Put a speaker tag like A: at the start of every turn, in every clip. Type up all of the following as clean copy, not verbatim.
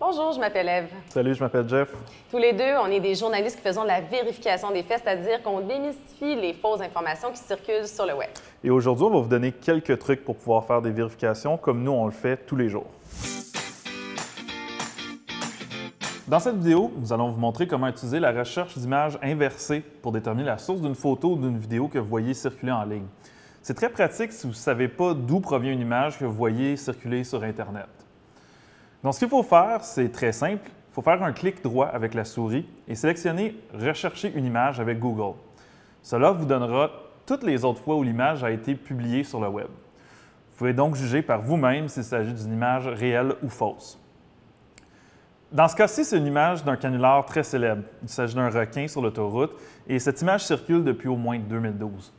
A: Bonjour, je m'appelle Ève.
B: Salut, je m'appelle Jeff.
A: Tous les deux, on est des journalistes qui faisons la vérification des faits, c'est-à-dire qu'on démystifie les fausses informations qui circulent sur le web.
B: Et aujourd'hui, on va vous donner quelques trucs pour pouvoir faire des vérifications comme nous, on le fait tous les jours. Dans cette vidéo, nous allons vous montrer comment utiliser la recherche d'images inversée pour déterminer la source d'une photo ou d'une vidéo que vous voyez circuler en ligne. C'est très pratique si vous ne savez pas d'où provient une image que vous voyez circuler sur Internet. Donc, ce qu'il faut faire, c'est très simple. Il faut faire un clic droit avec la souris et sélectionner « Rechercher une image » avec Google. Cela vous donnera toutes les autres fois où l'image a été publiée sur le web. Vous pouvez donc juger par vous-même s'il s'agit d'une image réelle ou fausse. Dans ce cas-ci, c'est une image d'un canular très célèbre. Il s'agit d'un requin sur l'autoroute et cette image circule depuis au moins 2012.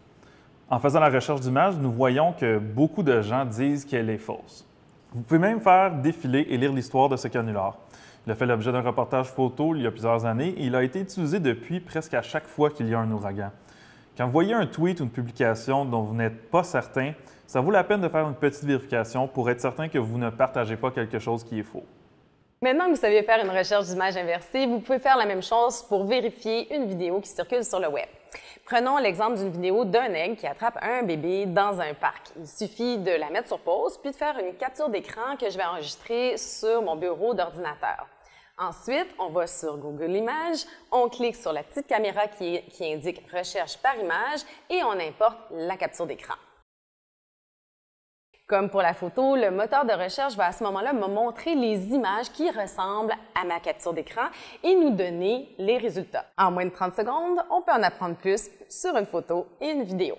B: En faisant la recherche d'image, nous voyons que beaucoup de gens disent qu'elle est fausse. Vous pouvez même faire défiler et lire l'histoire de ce canular. Il a fait l'objet d'un reportage photo il y a plusieurs années et il a été utilisé depuis presque à chaque fois qu'il y a un ouragan. Quand vous voyez un tweet ou une publication dont vous n'êtes pas certain, ça vaut la peine de faire une petite vérification pour être certain que vous ne partagez pas quelque chose qui est faux.
A: Maintenant que vous savez faire une recherche d'image inversée, vous pouvez faire la même chose pour vérifier une vidéo qui circule sur le web. Prenons l'exemple d'une vidéo d'un aigle qui attrape un bébé dans un parc. Il suffit de la mettre sur pause puis de faire une capture d'écran que je vais enregistrer sur mon bureau d'ordinateur. Ensuite, on va sur Google Images, on clique sur la petite caméra qui indique « Recherche par image » et on importe la capture d'écran. Comme pour la photo, le moteur de recherche va à ce moment-là me montrer les images qui ressemblent à ma capture d'écran et nous donner les résultats. En moins de 30 secondes, on peut en apprendre plus sur une photo et une vidéo.